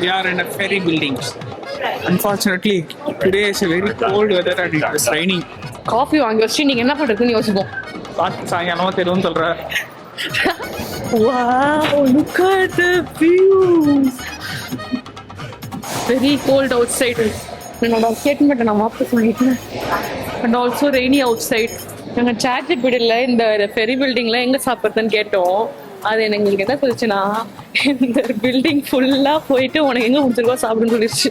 We are in a ferry building. Unfortunately, today is a very cold weather and it is raining. Coffee வாங்கி வச்சு நீங்க என்ன பண்றதுன்னு யோசிப்போம். பார்த்து சாயங்காலமா தெரியும் சொல்ற. Wow, look at the views. Very cold outside. என்னோட ஸ்டேட்மெண்ட் நான் வாபஸ் வாங்கிட்டேன். And also rainy outside. நாங்கள் சார்ஜிபிடியில் இந்த ஃபெரி பில்டிங்கில் எங்கே சாப்பிட்றதுன்னு கேட்டோம். அது எங்களுக்கு என்ன சொல்லிச்சுன்னா, இந்த பில்டிங் ஃபுல்லாக போயிட்டு உனக்கு எங்கே கொடுத்துருக்கோ சாப்பிடுன்னு சொல்லிடுச்சு.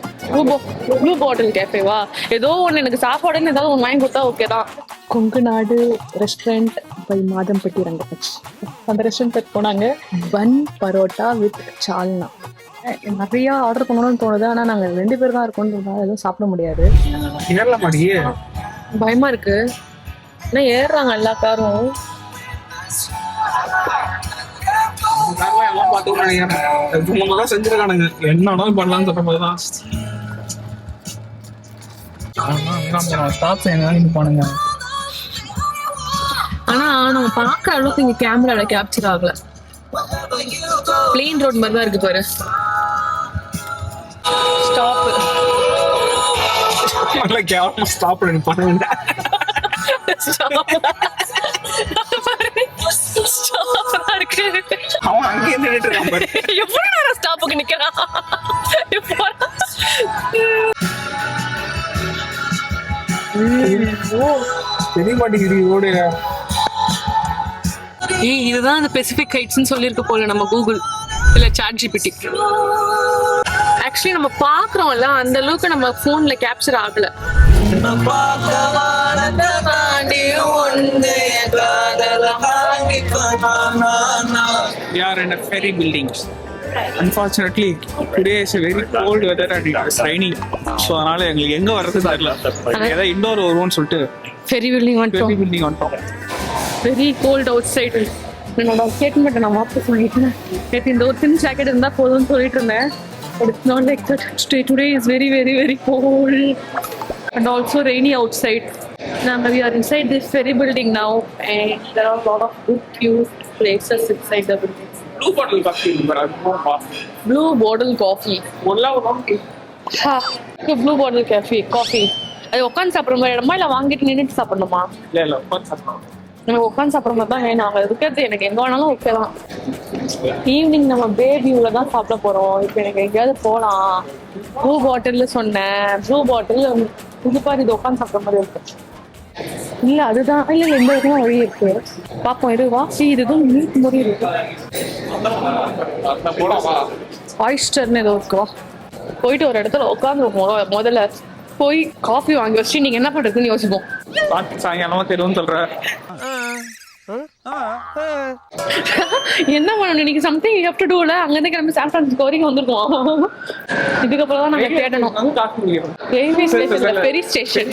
ப்ளூ பாட்டில் கேஃபேவா ஏதோ ஒன்று எனக்கு சாப்பாடுன்னு ஏதாவது ஒன்று வாங்கி கொடுத்தா ஓகே தான். கொங்கு நாடு ரெஸ்டாரண்ட் பை மாதம்பட்டி ரங்கராஜ். அந்த ரெஸ்டாரண்ட் போனாங்க. பன் பரோட்டா வித் சால்னா. நிறையா ஆர்டர் பண்ணணும்னு தோணுது. ஆனால் நாங்கள் 2 பேர் தான் இருக்கோம்னு தோணுது. எதுவும் சாப்பிட முடியாது. பயமா இருக்கு. ஏன்னா ஏறுறாங்க எல்லா காரும். செஞ்சிருக்கானுங்க என்னன்னாலும் பண்ணலாம்னு சொல்ற மாதிரிதான். போனுங்க. ஆனா நம்ம பாக்குற அளவுக்கு இங்க கேமரால கேப்சர் ஆகல. பிளெயின் ரோட் மாதிரி தான் இருக்கு பாரு. ஸ்டாப். நல்லா கேவலமா ஸ்டாப் பண்ணி பண்ணுங்க. அவன் அங்கே நின்னுட்டு இருக்கான் பாரு. எவ்வளவு நேரம் ஸ்டாப்புக்கு நிக்கிறான். தெரிய மாட்டேங்குது ரோடு. இதுதான் அந்த பெசிபிக் ஹைட்ஸ்னு சொல்லியிருக்க போல நம்ம கூகுள் இல்ல சாட் ஜிபிடி. ஆக்சுவலி நம்ம பாக்குறோம்ல அந்த அளவுக்கு நம்ம போன்ல கேப்சர் ஆகல. We are in a ferry building. Unfortunately, today is a very cold weather and it is raining. So அதனால எங்களுக்கு எங்க வர்றது தெரியல. ஏதோ இன்டோர் வருவோம்னு சொல்லிட்டு ஃபெரி பில்டிங் வந்துட்டோம். Very cold out side. என்னோட ஸ்டேட்மெண்ட் நான் வாபஸ் வாங்கிட்டேன். நேற்று இந்த ஒரு தின் ஜாக்கெட் இருந்தா போதும்னு சொல்லிட்டு இருந்தேன். But it's not like that. Today is very, very, very cold and also rainy outside. Now we are inside this ferry building now, and there are a lot of good views places inside the building. Blue bottle coffee. Blue bottle coffee. Ha. Blue bottle coffee. அது உட்காந்து சாப்பிட்ற மாதிரி இடமா இல்லை வாங்கிட்டு நின்றுட்டு சாப்பிடணுமா? இல்லை உட்காந்து சாப்பிடணும். எனக்கு உட்காந்து சாப்பிட்ற மாதிரி தான் வேணும். அங்கே இருக்கிறது எனக்கு எங்கே வேணாலும் ஓகே தான். ஈவினிங் நம்ம பேபியூவில் தான் சாப்பிட போகிறோம். இப்போ எனக்கு எங்கேயாவது போகலாம். ப்ளூ பாட்டில் சொன்னேன். ப்ளூ பாட்டில் இது பாரு, இது உட்காந்து சாப்பிட்ற மாதிரி இருக்கு. இல்லை அதுதான் இல்லை இந்த இடத்துல வழி இருக்கு. பார்ப்போம் இருவா. இதுதான் மீட் மாதிரி இருக்கு. ஆயிஸ்டர்னு ஏதோ இருக்குவா. போயிட்டு ஒரு இடத்துல உட்காந்துருப்போம். முதல்ல போய் காஃபி வாங்கி வச்சு நீங்க என்ன பண்றதுன்னு யோசிப்போம். பார்த்து சாயங்காலமா தெரியும் சொல்ற. என்ன பண்ணணும் நீங்க something you have to to. அங்க இருந்து கிளம்பி சான் பிரான்சிஸ்கோ வரைக்கும் வந்திருக்கோம். இதுக்கப்புறம் தான் நாங்க தேடணும். ரயில்வே ஸ்டேஷன் பெரிய ஸ்டேஷன்.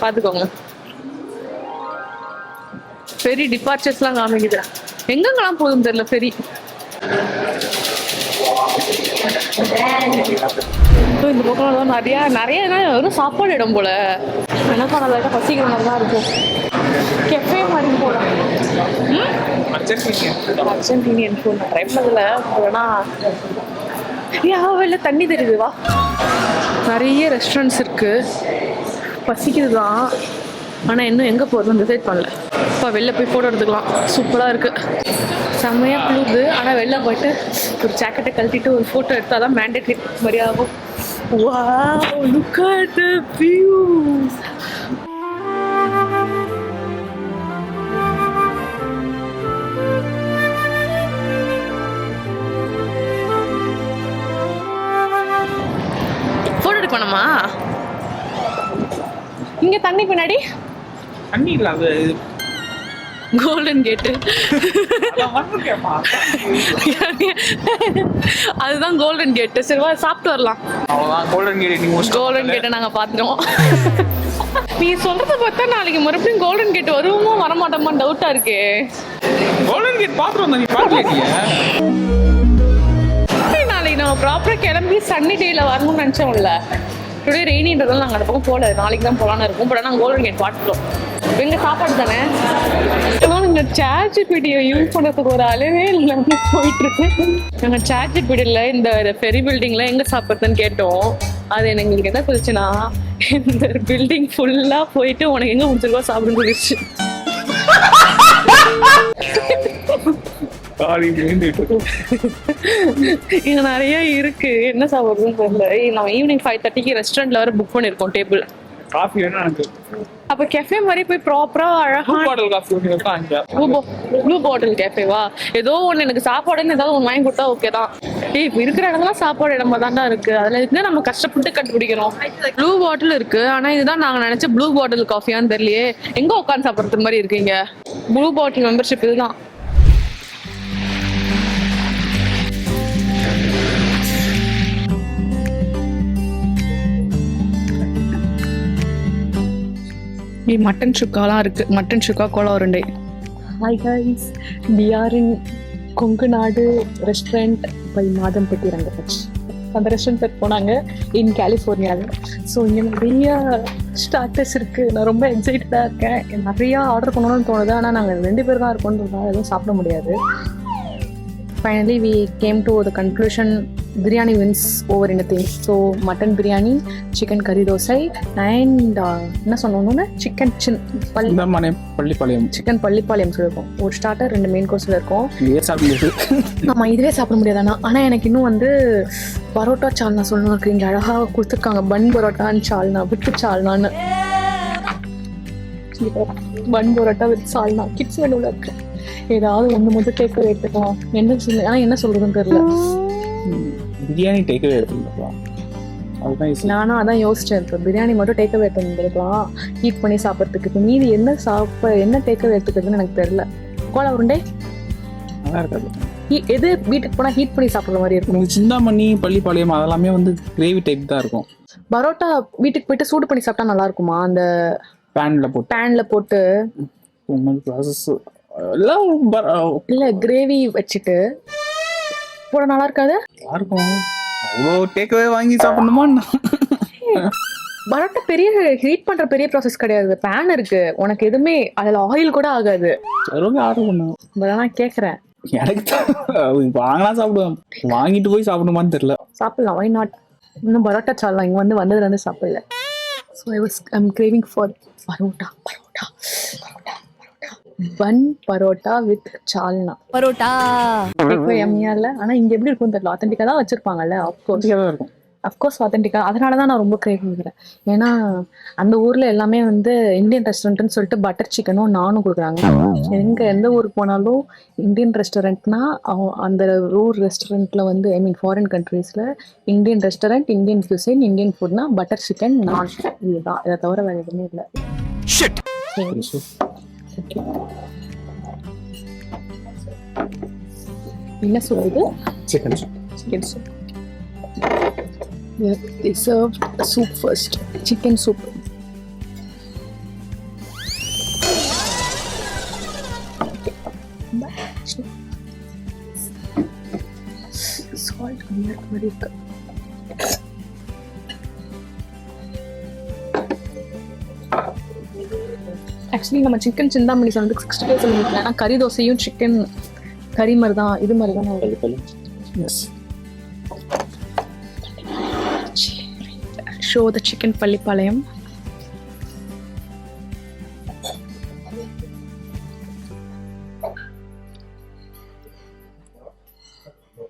பாத்துக்கோங்க ஃபெரி டிபார்ச்சர்ஸ்லாம் காமிக்குது. எங்கெங்கெல்லாம் போதும் தெரியல ஃபெரி. இந்த பக்கம் நிறைய வெறும் சாப்பாடு இடம் போல. என்ன பண்ணலாம் பசிக்கிற மாதிரி தான் இருக்கும். கெஃபே மாதிரி போல. அர்ஜென்டினியன் ஃபுட் ட்ரை பண்ணதில்ல. இல்லைனா வெளில தண்ணி தெரியுதுவா. நிறைய ரெஸ்டாரண்ட்ஸ் இருக்கு. பசிக்குது தான். ஆனால் இன்னும் எங்கே போகிறதுன்னு டிசைட் பண்ணல. இப்போ வெளில போய் ஃபோட்டோ எடுத்துக்கலாம். சூப்பராக இருக்குது. செம்மையாக குளிருது. ஆனால் வெளில போயிட்டு ஒரு ஜாக்கெட்டை கழட்டிட்டு ஒரு ஃபோட்டோ எடுத்தால் தான் மேண்டேட்ரி மாதிரி ஆகும். Wow, look at the views. Photo எடுக்கணுமா? இங்கே தண்ணி பின்னாடி தண்ணி இல்லை. அது கோல்டன் கேட்டு. அதுதான் கோல்டன் கேட்டு. சரிவா சாப்பிட்டு வரலாம். கோல்டன் கேட்டை நாங்க பாத்துட்டோம். நீ சொல்றத பார்த்தா நாளைக்கு மறுபடியும் கோல்டன் கேட் வருவோமோ வரமாட்டோமான்னு டவுட்டா இருக்கு. கோல்டன் கேட் பாத்துறோம். நீ பாக்கலையா? நாளைக்கு நம்ம ப்ராப்பரா கிளம்பி சன்னி டேல வரணும்னு நினைச்சோம்ல. டுடே ரெய்னின்றதால நாங்கள் அந்த பக்கம் போகல. நாளைக்கு தான் போகலான்னு இருக்கும். பட் ஆனால் கோல்டன் கேட் பார்த்துட்டோம். எங்கள் சாப்பாடு தானே நாங்க சாட்ஜிபிடியை யூஸ் பண்றதுக்கு ஒரு அளவே இல்லாம போயிட்டு இருக்கு. நாங்க சாட்ஜிபிடியில் இந்த ஃபெரி பில்டிங்ல எங்க சாப்பிட்றதுன்னு கேட்டோம். அது எங்களுக்கு என்ன சொல்லுச்சுன்னா, இந்த பில்டிங் ஃபுல்லா போயிட்டு உனக்கு எங்க முடிச்சிருக்கோ சாப்பிடுன்னு சொல்லிடுச்சு. இங்க நிறைய இருக்கு, என்ன சாப்பிடுறதுன்னு தெரியல. நம்ம ஈவினிங் 5:30க்கு ரெஸ்டாரண்ட்ல வர புக் பண்ணிருக்கோம் டேபிள். காஃபி வேணா எனக்கு அப்ப கெஃபே மாதிரி போய் ப்ராப்பரா அழகா பாட்டில் காஃபி ஒன்று இருக்கா அங்கே. ப்ளூ பாட்டில் கேஃபேவா? ஏதோ ஒண்ணு எனக்கு சாப்பாடுன்னு ஏதாவது ஒன்று வாங்கி கொடுத்தா ஓகே தான். இப்ப இருக்கிற இடம்லாம் சாப்பாடு இடமா தான்டா இருக்கு. அதுல இருந்து நம்ம கஷ்டப்பட்டு கண்டுபிடிக்கிறோம். ப்ளூ பாட்டில் இருக்கு, ஆனா இதுதான் நாங்க நினைச்ச ப்ளூ பாட்டில் காஃபியான்னு தெரியலையே. எங்க உட்காந்து சாப்பிட்றது மாதிரி இருக்கீங்க? ப்ளூ பாட்டில் மெம்பர்ஷிப் இதுதான். மட்டன் சுக்காலாம் இருக்கு. மட்டன் சுக்கா கோலா உருண்டை. ஹாய் கைஸ், வி ஆர் இன் கொங்கு நாடு ரெஸ்டாரண்ட் பை மாதம்பட்டி ரங்கராஜ். அந்த ரெஸ்டாரண்ட் போனாங்க இன் கலிஃபோர்னியாவில். ஸோ இங்கே நிறைய ஸ்டார்டர்ஸ் இருக்குது. நான் ரொம்ப எக்ஸைட்டடாக இருக்கேன். நிறையா ஆர்டர் பண்ணணும்னு தோணுது, ஆனால் நாங்கள் 2 பேர் தான் இருக்கோன்றதுனால எதுவும் சாப்பிட முடியாது. Finally, we came to the conclusion, biryani wins over anything. So, mutton biryani, chicken curry dosai, and என்ன சொன்னோம்னா chicken பள்ளிப்பாளையம் சிக்கன் பள்ளிப்பாளையம் சொல்லியிருக்கோம். ஒரு ஸ்டார்டர் 2 மெயின் கோர்ஸில் இருக்கும். இதுவே சாப்பிட முடியாது. ஆமாம், இதுவே சாப்பிட முடியாது. ஆனால் எனக்கு இன்னும் வந்து பரோட்டா சால்னா சொல்லணும் இருக்கு. இங்கே அழகாக கொடுத்துருக்காங்க பன் பரோட்டான்னு சால்னா with சால்னான்னு. Bun parotta with salna kids மெனுவில் இருக்கு. ஏதாவது ஒன்று மட்டும் டேக் அவே எடுத்துக்கலாம். ஆனால் என்ன சொல்றதுன்னு தெரியல. பிரியாணி டேக் அவே எடுத்துக்கலாம். நானும் அதான் யோசிச்சேன். இப்போ பிரியாணி மட்டும் டேக் அவே எடுத்துக்கலாம், ஹீட் பண்ணி சாப்பிட்றதுக்கு. இப்போ மீதி என்ன டேக் அவே எடுத்துக்கிறதுன்னு எனக்கு தெரியல. கோலா உருண்டை நல்லா இருக்காது. எது வீட்டுக்கு போனால் ஹீட் பண்ணி சாப்பிட்ற மாதிரி இருக்கும். சிந்தாமணி பள்ளிப்பாளையம் அதெல்லாமே வந்து கிரேவி டைப் தான் இருக்கும். பரோட்டா வீட்டுக்கு போயிட்டு சூடு பண்ணி சாப்பிட்டா நல்லா இருக்குமா? அந்த பேன்ல போட்டு இல்ல கிரேவி வச்சுட்டு போட நல்லா இருக்காது. அவ்வளோ டேக்அவே வாங்கி சாப்பிடணுமா? பரோட்டா பெரிய ஹீட் பண்ற பெரிய ப்ராசஸ் கிடையாது. பேன் இருக்கு உனக்கு, எதுவுமே அதுல ஆயில் கூட ஆகாது. ஆர்டர் பண்ணுவேன். நான் கேக்குறேன், எனக்கு வாங்கினா சாப்பிடுவேன், வாங்கிட்டு போய் சாப்பிடுமான்னு தெரியல. சாப்பிடலாம், வை நாட். இன்னும் பரோட்டா சாப்பிடலாம். இங்க வந்ததுல இருந்து சாப்பிடல. So I'm craving for parotta. Bun parotta with salna. Parotta எம்மியா இல்ல? ஆனா இங்க எப்படி இருக்கும் தெரியல. ஆத்தென்டிக்கா தான் வச்சிருப்பாங்கல்ல. அஃப்கோர்ஸ் ஆத்தென்டிக்கா. அதனாலதான் நான் ரொம்ப கிரேவ் பண்ணுறேன். ஏன்னா அந்த ஊர்ல எல்லாமே வந்து இந்தியன் ரெஸ்டாரண்ட்னு சொல்லிட்டு பட்டர் சிக்கனும் நானும் கொடுக்குறாங்க. எந்த ஊருக்கு போனாலும் இந்தியன் ரெஸ்டாரண்ட்னா அந்த ஊர் ரெஸ்டாரண்ட்ல வந்து ஃபாரின் கண்ட்ரீஸ்ல Indian restaurant, Indian cuisine, Indian ஃபுட்னா பட்டர் சிக்கன், நான். இதுதான். இதை தவிர வேற எதுவுமே இல்லை. என்ன சொல்றது? Chicken soup. They served soup first. Chicken soup. Salt கம்மியா இருக்கு. ஆக்சுவலி நம்ம சிக்கன் சிந்தாமணி சொன்னதுக்கு 60 days சொல்லிருக்கேன். ஆனால் கறி தோசையும் சிக்கன் கறி மாதிரி தான், இது மாதிரி தான். Show the chicken Pallipalayam.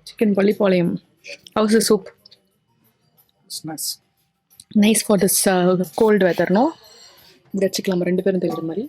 Chicken Pallipalayam. How's the soup? It's nice. Nice for this cold weather, no? இப்படி வச்சுக்கலாம் 2 பேரும் தெரியுற மாதிரி.